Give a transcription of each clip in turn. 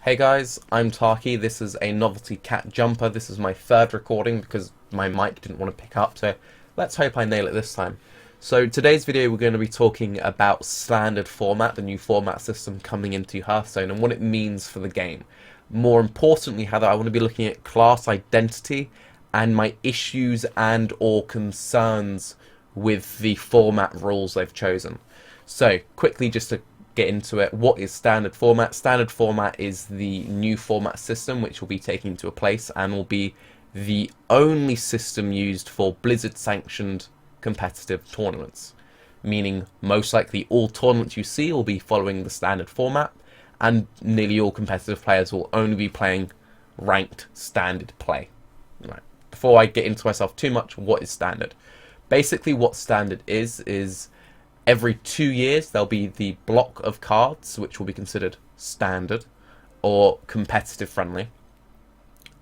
Hey guys, I'm Taki. This is a novelty cat jumper. This is my third recording because my mic didn't want to pick up, so let's hope I nail it this time. So today's video we're going to be talking about standard format, the new format system coming into Hearthstone and what it means for the game. More importantly, Heather, I want to be looking at class identity and my issues and or concerns with the format rules they've chosen. So quickly, just to get into it, what is standard format? Standard format is the new format system which will be taking into place and will be the only system used for Blizzard sanctioned competitive tournaments, meaning most likely all tournaments you see will be following the standard format and nearly all competitive players will only be playing ranked standard play. Right. Before I get into myself too much, what is standard? Basically what standard is every 2 years there'll be the block of cards which will be considered standard or competitive friendly,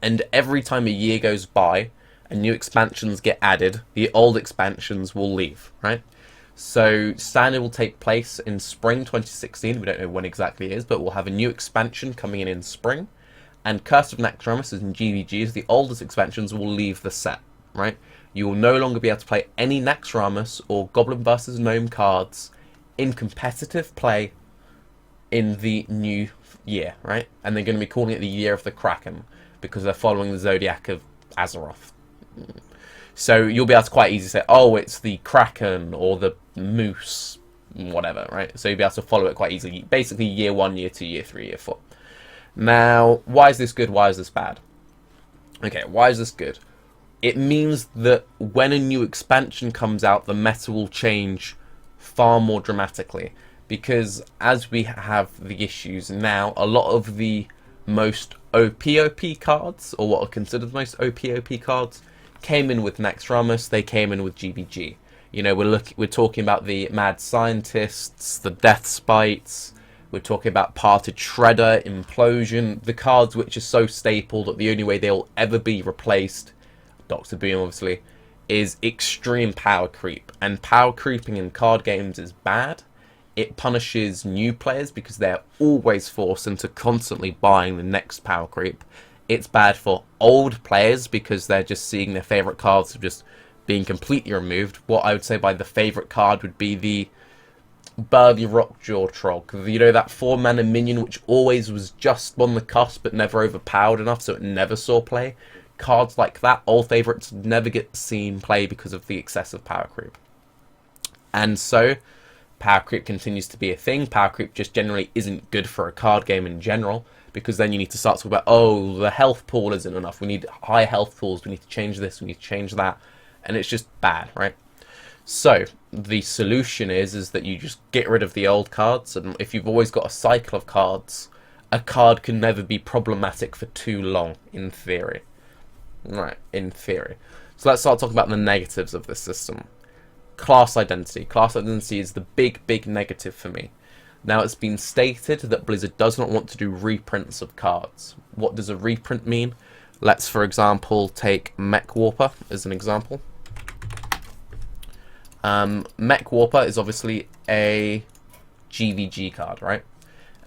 and every time a year goes by and new expansions get added, the old expansions will leave, right? So standard will take place in spring 2016, we don't know when exactly it is, but we'll have a new expansion coming in spring, and Curse of Naxxramas and GVGs, the oldest expansions, will leave the set, right? You will no longer be able to play any Naxxramas or Goblin vs. Gnome cards in competitive play in the new year, right? And they're going to be calling it the Year of the Kraken because they're following the Zodiac of Azeroth. So you'll be able to quite easily say, oh, it's the Kraken or the Moose, whatever, right? So you'll be able to follow it quite easily. Basically, year 1, year 2, year 3, year 4. Now, why is this good? Why is this bad? Okay, why is this good? It means that when a new expansion comes out, the meta will change far more dramatically. Because as we have the issues now, a lot of the most OP cards, or what are considered the most OP cards, came in with Naxxramas, they came in with GBG. You know, we're talking about the Mad Scientists, the Death Spites, we're talking about Parted Shredder, Implosion, the cards which are so staple that the only way they'll ever be replaced, Dr. Boom obviously, is extreme power creep. And power creeping in card games is bad. It punishes new players because they're always forced into constantly buying the next power creep. It's bad for old players because they're just seeing their favourite cards just being completely removed. What I would say by the favourite card would be the Burly Rockjaw Troll. You know, that 4-mana minion which always was just on the cusp but never overpowered enough so it never saw play. Cards like that, old favourites, never get seen play because of the excessive power creep. And so power creep continues to be a thing. Power creep just generally isn't good for a card game in general, because then you need to start talking about, oh, the health pool isn't enough, we need high health pools, we need to change this, we need to change that, and it's just bad, right? So the solution is that you just get rid of the old cards, and if you've always got a cycle of cards, a card can never be problematic for too long, in theory. Right, in theory. So let's start talking about the negatives of this system. Class identity. Class identity is the big negative for me. Now, it's been stated that Blizzard does not want to do reprints of cards. What does a reprint mean? Let's, for example, take Mech Warper as an example. Mech Warper is obviously a GVG card, right?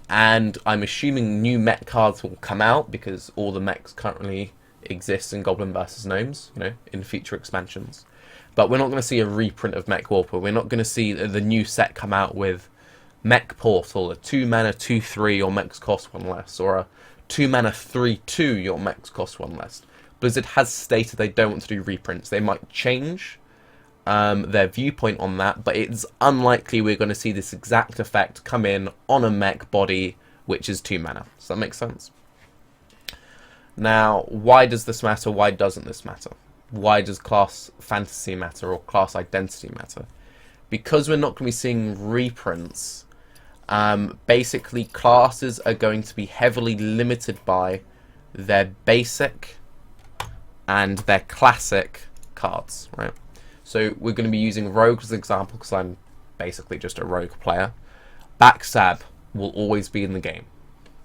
And I'm assuming new mech cards will come out because all the mechs currently exist in Goblin vs. Gnomes, you know, in future expansions. But we're not going to see a reprint of Mech Warper. We're not going to see the new set come out with Mech Portal, a 2-mana 2/3, your mechs cost 1 less, or a 2-mana 3/2, your mechs cost 1 less. Blizzard has stated they don't want to do reprints. They might change their viewpoint on that, but it's unlikely we're going to see this exact effect come in on a mech body which is 2 mana. Does that make sense? Now, why does this matter? Why doesn't this matter? Why does class fantasy matter or class identity matter? Because we're not going to be seeing reprints, basically classes are going to be heavily limited by their basic and their classic cards, right? So we're going to be using Rogue as an example because I'm basically just a Rogue player. Backstab will always be in the game.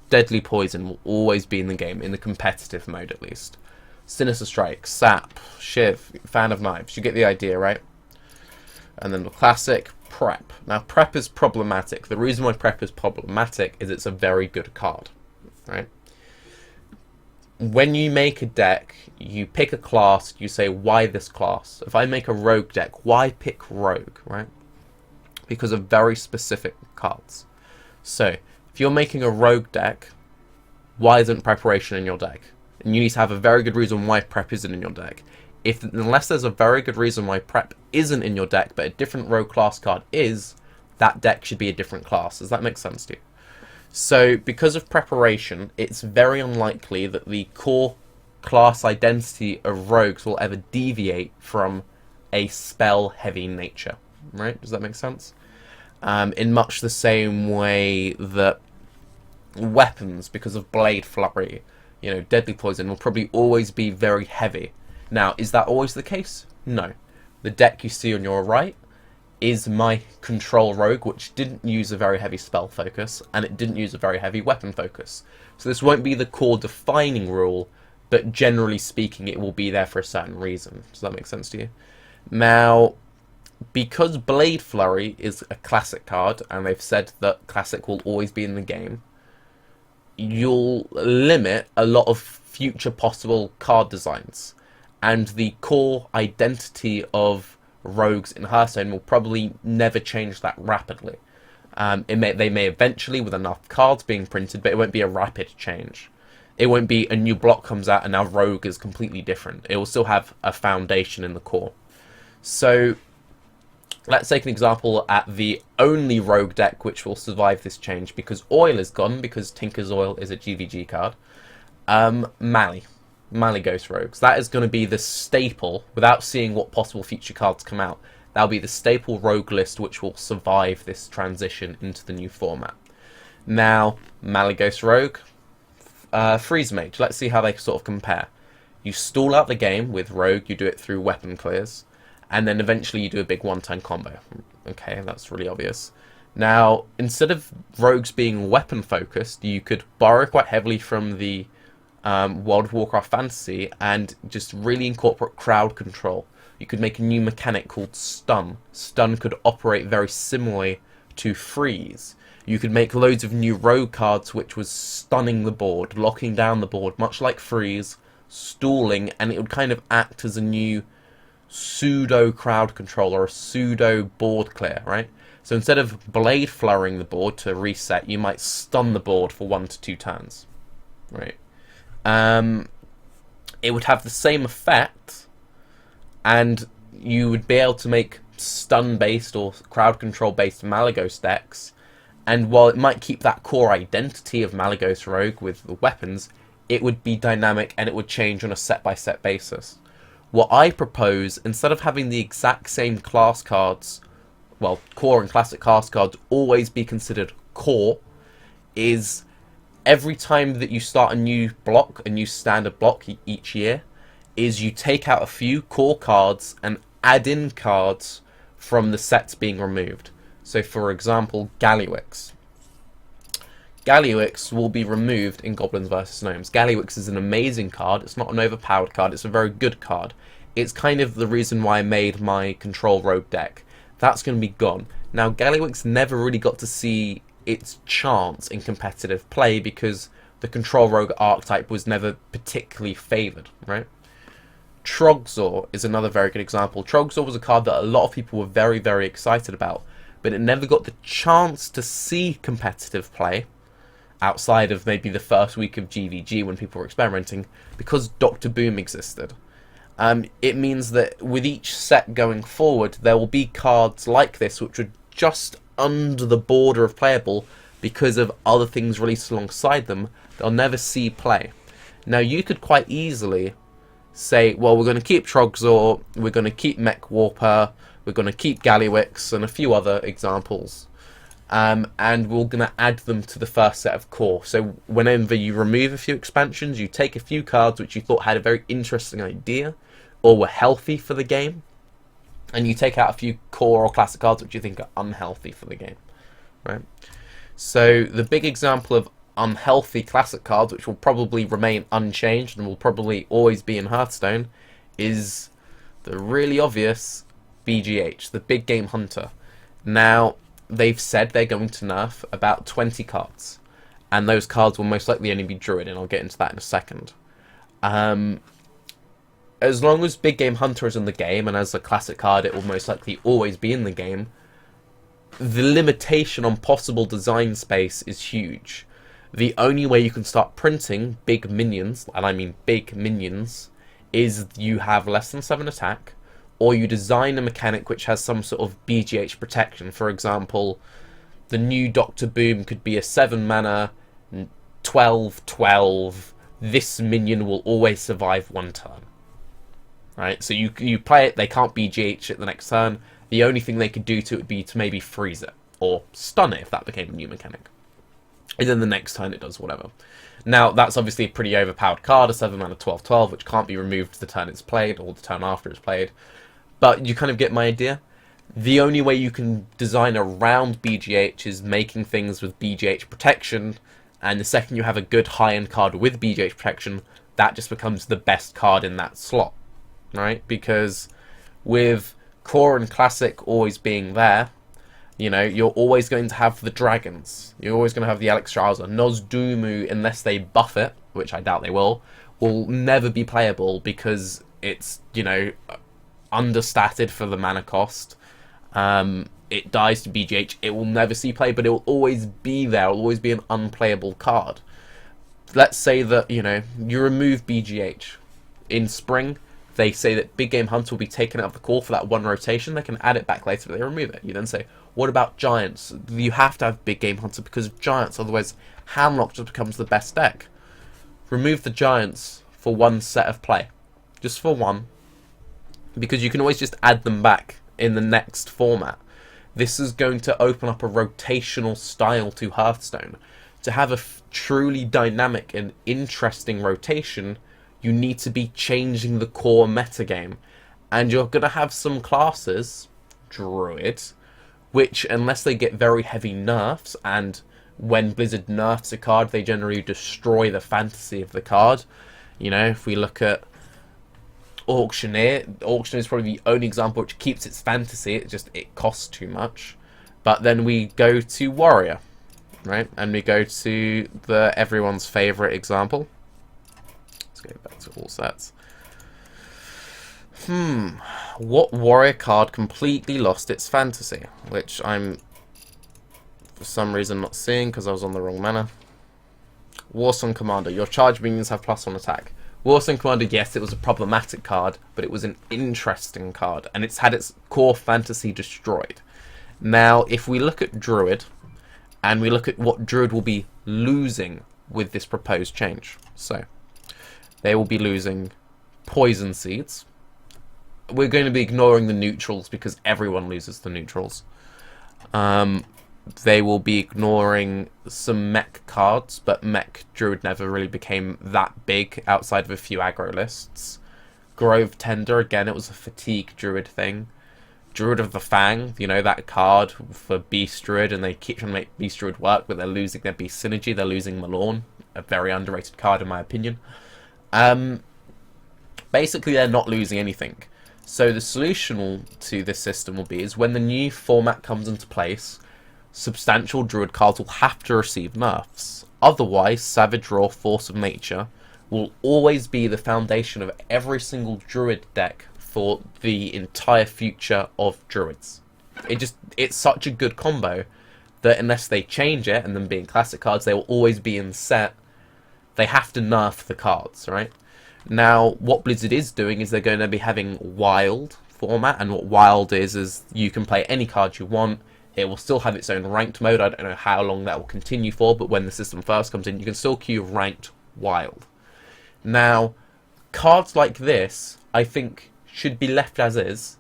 Deadly Poison will always be in the game, in the competitive mode at least. Sinister Strike, Sap, Shiv, Fan of Knives. You get the idea, right? And then the classic, Prep. Now, Prep is problematic. The reason why Prep is problematic is it's a very good card, right? when you make a deck, you pick a class, you say, why this class? If I make a rogue deck, why pick rogue, right? Because of very specific cards. So, if you're making a rogue deck, why isn't preparation in your deck? And you need to have a very good reason why prep isn't in your deck. Unless there's a very good reason why prep isn't in your deck, but a different rogue class card is, that deck should be a different class. Does that make sense to you? So, because of preparation, it's very unlikely that the core class identity of rogues will ever deviate from a spell-heavy nature. Right? Does that make sense? In much the same way that weapons, because of blade flurry, deadly poison, will probably always be very heavy. Now, is that always the case? No. The deck you see on your right is my control rogue, which didn't use a very heavy spell focus, and it didn't use a very heavy weapon focus. So this won't be the core defining rule, but generally speaking, it will be there for a certain reason. Does that make sense to you? Now, because Blade Flurry is a classic card, and they've said that classic will always be in the game, you'll limit a lot of future possible card designs, and the core identity of rogues in Hearthstone will probably never change that rapidly. They may eventually, with enough cards being printed, but it won't be a rapid change. It won't be a new block comes out and now rogue is completely different. It will still have a foundation in the core. So let's take an example at the only rogue deck which will survive this change, because oil is gone, because Tinker's Oil is a GVG card. Mali Ghost Rogues. That is going to be the staple, without seeing what possible future cards come out. That'll be the staple rogue list which will survive this transition into the new format. Now, Mali Ghost Rogue, Freeze Mage. Let's see how they sort of compare. You stall out the game with Rogue, you do it through weapon clears, and then eventually you do a big one-time combo. Okay, that's really obvious. Now, instead of rogues being weapon focused, you could borrow quite heavily from the World of Warcraft Fantasy and just really incorporate crowd control. You could make a new mechanic called Stun. Stun could operate very similarly to Freeze. You could make loads of new rogue cards which was stunning the board, locking down the board, much like Freeze, stalling, and it would kind of act as a new pseudo crowd control or a pseudo board clear, right? So instead of blade flurrying the board to reset, you might stun the board for 1 to 2 turns, right? It would have the same effect, and you would be able to make stun-based or crowd control-based Malygos decks, and while it might keep that core identity of Malygos Rogue with the weapons, it would be dynamic and it would change on a set-by-set basis. What I propose, instead of having the exact same class cards, well, core and classic class cards always be considered core, is every time that you start a new block, a new standard block each year, is you take out a few core cards and add in cards from the sets being removed. So for example, Gallywix. Gallywix will be removed in Goblins vs Gnomes. Gallywix is an amazing card. It's not an overpowered card. It's a very good card. It's kind of the reason why I made my Control Rogue deck. That's going to be gone. Now, Gallywix never really got to see its chance in competitive play because the Control Rogue archetype was never particularly favoured, right? Trogzor is another very good example. Trogzor was a card that a lot of people were very, very excited about, but it never got the chance to see competitive play outside of maybe the first week of GVG when people were experimenting because Dr.Boom existed. It means that with each set going forward, there will be cards like this which are just under the border of playable because of other things released alongside them. They'll never see play. Now, you could quite easily say, well, we're going to keep Trogzor, we're going to keep Mech Warper, we're going to keep Gallywix, and a few other examples. And we're going to add them to the first set of core. So whenever you remove a few expansions, you take a few cards which you thought had a very interesting idea or were healthy for the game, and you take out a few core or classic cards which you think are unhealthy for the game, right? So the big example of unhealthy classic cards, which will probably remain unchanged and will probably always be in Hearthstone, is the really obvious BGH, the Big Game Hunter. Now, they've said they're going to nerf about 20 cards, and those cards will most likely only be Druid, and I'll get into that in a second. As long as Big Game Hunter is in the game, and as a classic card it will most likely always be in the game, the limitation on possible design space is huge. The only way you can start printing big minions, and I mean big minions, is you have less than 7 attack, or you design a mechanic which has some sort of BGH protection. For example, the new Dr. Boom could be a 7 mana, 12/12, this minion will always survive 1 turn. Right, so you play it, they can't BGH it the next turn. The only thing they could do to it would be to maybe freeze it, or stun it if that became a new mechanic. And then the next turn it does whatever. Now, that's obviously a pretty overpowered card, a 7 mana 12/12, which can't be removed the turn it's played, or the turn after it's played. But you kind of get my idea. The only way you can design around BGH is making things with BGH protection, and the second you have a good high-end card with BGH protection, that just becomes the best card in that slot, right? Because with Core and Classic always being there, you know, you're always going to have the dragons. You're always going to have the Alexstrasza. Nozdumu, unless they buff it, which I doubt they will never be playable because it's, you know, understated for the mana cost. It dies to BGH. It will never see play, but it will always be there. It will always be an unplayable card. Let's say that, you know, you remove BGH. In spring, they say that Big Game Hunter will be taken out of the core for that 1 rotation. They can add it back later, but they remove it. You then say, what about Giants? You have to have Big Game Hunter because of Giants, otherwise Handlock just becomes the best deck. Remove the Giants for 1 set of play. Just for 1. Because you can always just add them back in the next format. This is going to open up a rotational style to Hearthstone. To have a truly dynamic and interesting rotation, you need to be changing the core metagame. And you're going to have some classes, Druid, which, unless they get very heavy nerfs, and when Blizzard nerfs a card, they generally destroy the fantasy of the card. You know, if we look at Auctioneer is probably the only example which keeps its fantasy. It costs too much. But then we go to Warrior, right? And we go to the everyone's favorite example. Let's go back to all sets. What Warrior card completely lost its fantasy? Which I'm, for some reason, not seeing because I was on the wrong mana. Warsong Commander. Your charge minions have +1 attack. Warsong Commander, yes, it was a problematic card, but it was an interesting card, and it's had its core fantasy destroyed. Now, if we look at Druid, and we look at what Druid will be losing with this proposed change. So, they will be losing Poison Seeds. We're going to be ignoring the neutrals because everyone loses the neutrals. They will be ignoring some mech cards, but mech Druid never really became that big outside of a few aggro lists. Grove Tender, again, it was a fatigue Druid thing. Druid of the Fang, you know, that card for Beast Druid, and they keep trying to make Beast Druid work, but they're losing their Beast Synergy, they're losing Malorn, a very underrated card in my opinion. Basically, they're not losing anything. So the solution to this system will be, is when the new format comes into place, substantial Druid cards will have to receive nerfs. Otherwise, Savage Roar, Force of Nature will always be the foundation of every single Druid deck for the entire future of Druids. It's such a good combo that unless they change it, and them being classic cards, they will always be in set. They have to nerf the cards, right? Now, what Blizzard is doing is they're going to be having Wild format, and what Wild is you can play any card you want. It will still have its own ranked mode. I don't know how long that will continue for, but when the system first comes in, you can still queue ranked Wild. Now, cards like this, I think, should be left as is.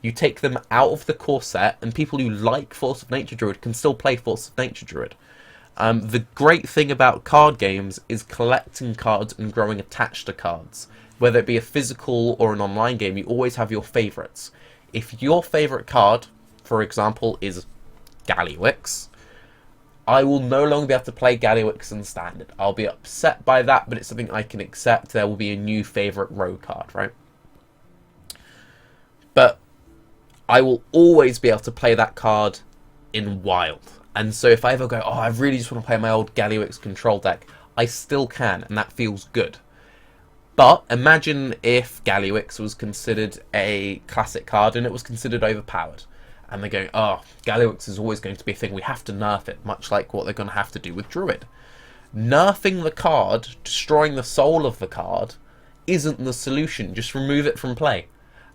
You take them out of the core set, and people who like Force of Nature Druid can still play Force of Nature Druid. The great thing about card games is collecting cards and growing attached to cards. Whether it be a physical or an online game, you always have your favourites. If your favourite card, for example, is Gallywix, I will no longer be able to play Gallywix in Standard. I'll be upset by that, but it's something I can accept. There will be a new favourite rogue card, right? But I will always be able to play that card in Wild. And so if I ever go, oh, I really just want to play my old Gallywix control deck, I still can, and that feels good. But imagine if Galliwix was considered a classic card and it was considered overpowered. And they're going, oh, Galliwix is always going to be a thing, we have to nerf it, much like what they're going to have to do with Druid. Nerfing the card, destroying the soul of the card, isn't the solution. Just remove it from play.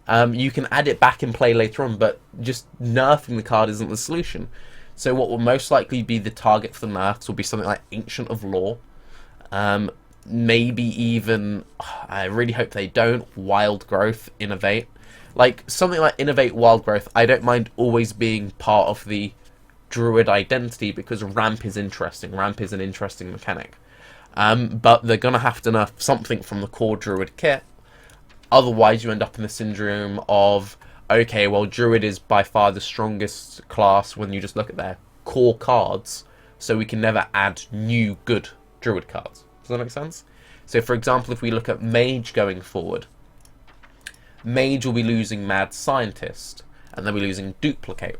You can add it back in play later on, but just nerfing the card isn't the solution. So what will most likely be the target for the nerfs will be something like Ancient of Lore. Maybe even, I really hope they don't, Wild Growth, Innovate. Like, something like Innovate, Wild Growth, I don't mind always being part of the Druid identity because Ramp is interesting. Ramp is an interesting mechanic. But they're going to have to nerf something from the core Druid kit. Otherwise, you end up in the syndrome of, okay, well, Druid is by far the strongest class when you just look at their core cards, so we can never add new good Druid cards. Does that make sense? So, for example, if we look at Mage going forward, Mage will be losing Mad Scientist, and they'll be losing Duplicate.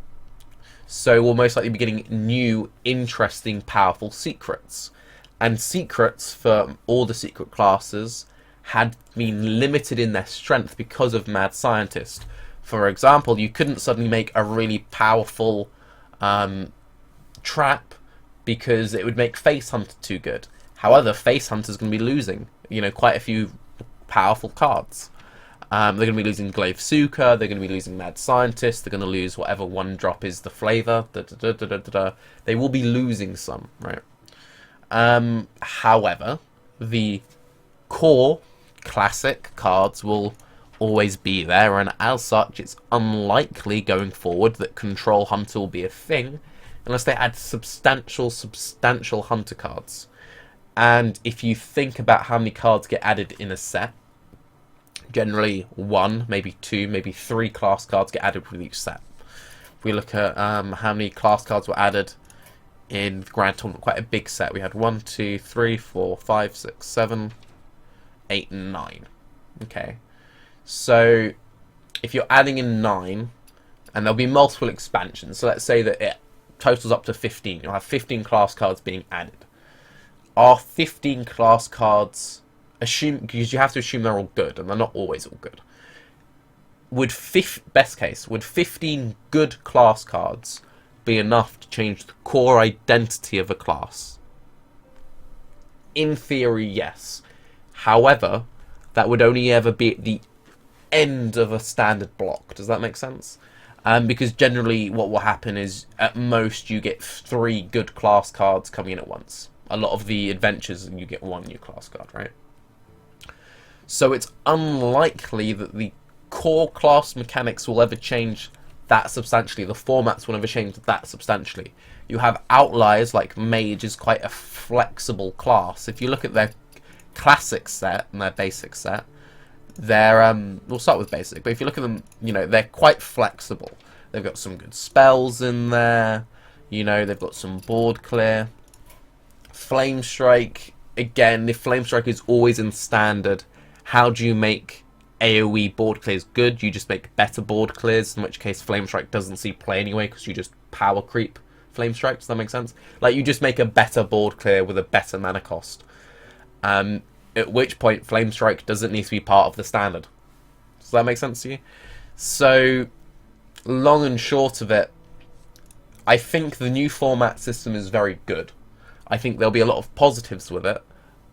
So we'll most likely be getting new, interesting, powerful secrets. And secrets for all the secret classes had been limited in their strength because of Mad Scientist. For example, you couldn't suddenly make a really powerful trap because it would make Face Hunter too good. However, Face Hunter's going to be losing, quite a few powerful cards. They're going to be losing Glaive Suka, they're going to be losing Mad Scientist, they're going to lose whatever one drop is the flavor. They will be losing some, right? However, the core classic cards will always be there, and as such, it's unlikely going forward that Control Hunter will be a thing unless they add substantial Hunter cards. And if you think about how many cards get added in a set, generally 1, maybe 2, maybe 3 class cards get added with each set. If we look at how many class cards were added in the Grand Tournament, quite a big set. We had 1, 2, 3, 4, 5, 6, 7, 8, and 9. Okay. So if you're adding in 9, and there'll be multiple expansions, so let's say that it totals up to 15. You'll have 15 class cards being added. Are 15 class cards, because you have to assume they're all good, and they're not always all good. Best case, would 15 good class cards be enough to change the core identity of a class? In theory, yes. However, that would only ever be at the end of a standard block. Does that make sense? Because generally what will happen is, at most, you get 3 good class cards coming in at once. A lot of the adventures, you get 1 new class card, right? So it's unlikely that the core class mechanics will ever change that substantially. The formats will never change that substantially. You have outliers, like Mage is quite a flexible class. If you look at their classic set and their basic set, they're we'll start with basic, but if you look at them, they're quite flexible. They've got some good spells in there, they've got some board clear. Flame Strike, again, if Flame Strike is always in standard, how do you make AoE board clears good? You just make better board clears, in which case Flame Strike doesn't see play anyway, because you just power creep Flame Strike. Does that make sense? Like, you just make a better board clear with a better mana cost. At which point Flame Strike doesn't need to be part of the standard. Does that make sense to you? So, long and short of it, I think the new format system is very good. I think there'll be a lot of positives with it,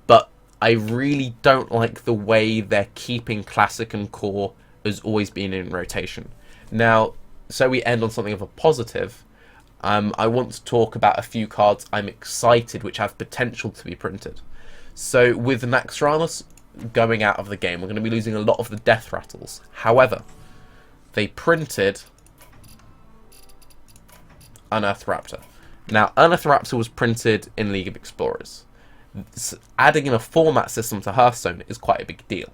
but I really don't like the way they're keeping Classic and Core as always being in rotation. Now, so we end on something of a positive, I want to talk about a few cards I'm excited which have potential to be printed. So with Naxxramas going out of the game, we're going to be losing a lot of the Death Rattles. However, they printed Unearthed Raptor. Now, Unearthed Raptor was printed in League of Explorers. Adding in a format system to Hearthstone is quite a big deal.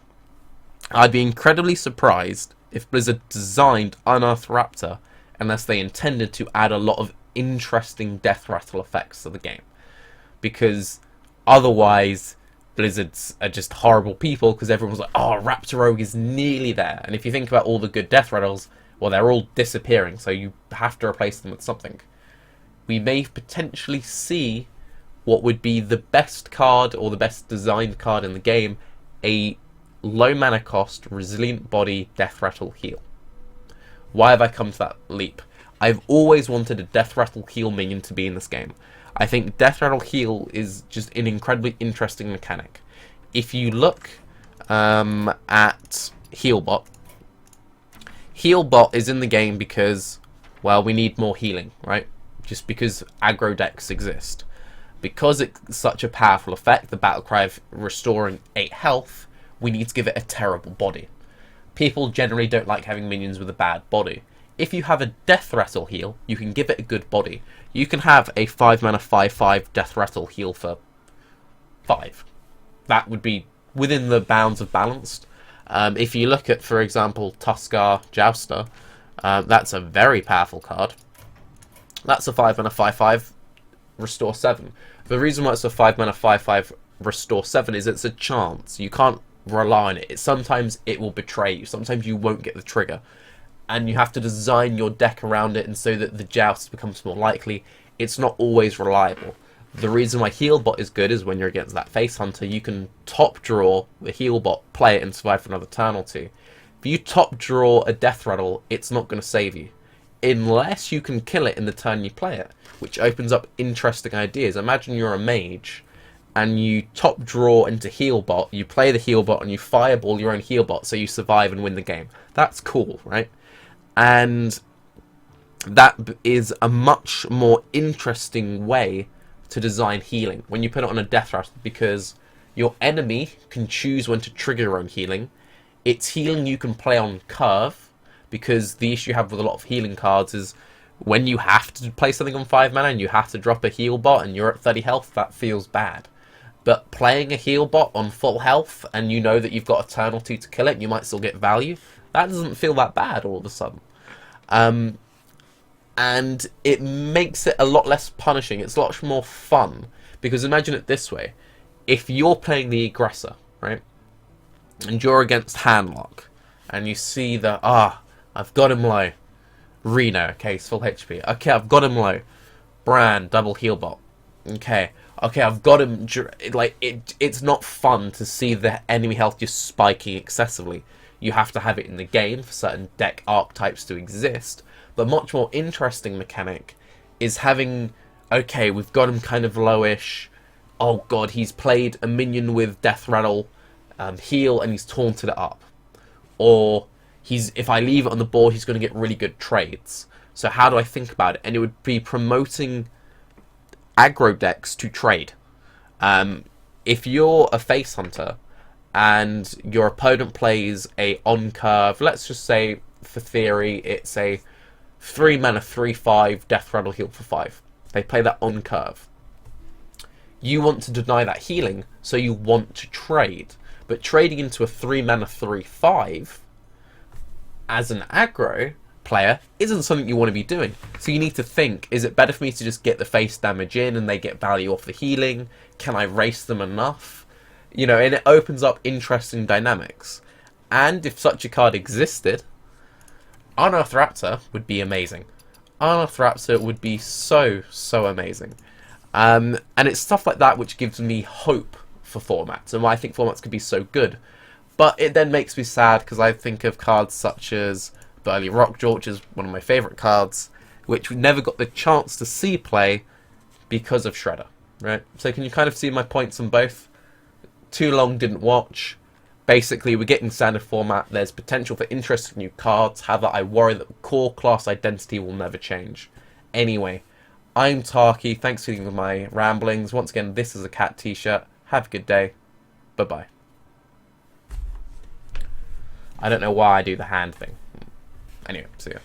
I'd be incredibly surprised if Blizzard designed Unearthed Raptor unless they intended to add a lot of interesting Death Rattle effects to the game. Because otherwise, Blizzards are just horrible people, because everyone's like, oh, Raptor Rogue is nearly there. And if you think about all the good Death Rattles, well, they're all disappearing, so you have to replace them with something. We may potentially see what would be the best card or the best designed card in the game, a low mana cost, resilient body, death rattle, heal. Why have I come to that leap? I've always wanted a death rattle heal minion to be in this game. I think death rattle heal is just an incredibly interesting mechanic. If you look at Healbot, Healbot is in the game because, well, we need more healing, right? Just because aggro decks exist. Because it's such a powerful effect, the battle cry of restoring 8 health, we need to give it a terrible body. People generally don't like having minions with a bad body. If you have a death rattle heal, you can give it a good body. You can have a 5 mana 5/5 death rattle heal for 5. That would be within the bounds of balanced. If you look at, for example, Tuskar Jouster, that's a very powerful card. That's a 5 mana 5/5 restore 7. The reason why it's a 5 mana 5/5 restore 7 is it's a chance. You can't rely on it. Sometimes it will betray you. Sometimes you won't get the trigger. And you have to design your deck around it and so that the joust becomes more likely. It's not always reliable. The reason why Healbot is good is when you're against that face hunter, you can top draw the Healbot, play it and survive for another turn or two. If you top draw a death rattle, it's not going to save you. Unless you can kill it in the turn you play it, which opens up interesting ideas. Imagine you're a mage and you top draw into Healbot, you play the Healbot and you fireball your own Healbot so you survive and win the game. That's cool, right? And that is a much more interesting way to design healing when you put it on a death rattle, because your enemy can choose when to trigger your own healing. It's healing you can play on curve, because the issue you have with a lot of healing cards is when you have to play something on 5 mana and you have to drop a heal bot and you're at 30 health, that feels bad. But playing a heal bot on full health and you know that you've got a turn or two to kill it and you might still get value, that doesn't feel that bad all of a sudden. And it makes it a lot less punishing. It's a lot more fun, because imagine it this way. If you're playing the aggressor, right, and you're against Handlock, and you see that, I've got him low. Reno, okay, he's full HP. Okay, I've got him low. Bran, double heal bot. Okay, I've got him. Like, it's not fun to see the enemy health just spiking excessively. You have to have it in the game for certain deck archetypes to exist. But much more interesting mechanic is having, okay, we've got him kind of lowish. Oh god, he's played a minion with Death Rattle heal and he's taunted it up. Or if I leave it on the board, he's going to get really good trades. So how do I think about it? And it would be promoting aggro decks to trade. If you're a face hunter and your opponent plays a on curve, let's just say for theory it's a 3 mana 3/5 Death Rattle heal for 5. They play that on curve. You want to deny that healing, so you want to trade. But trading into a 3 mana 3/5 as an aggro player isn't something you want to be doing. So you need to think, is it better for me to just get the face damage in and they get value off the healing? Can I race them enough? You know, and it opens up interesting dynamics. And if such a card existed, Unearthed Raptor would be amazing. Unearthed Raptor would be so amazing. And it's stuff like that which gives me hope for formats and why I think formats could be so good. But it then makes me sad because I think of cards such as Burly Rockjaw, which is one of my favourite cards, which we never got the chance to see play because of Shredder, right? So can you kind of see my points on both? Too long, didn't watch. Basically, we're getting standard format. There's potential for interesting new cards. However, I worry that the core class identity will never change. Anyway, I'm Tarky. Thanks for listening to my ramblings. Once again, this is a cat t-shirt. Have a good day. Bye-bye. I don't know why I do the hand thing. Anyway, see ya.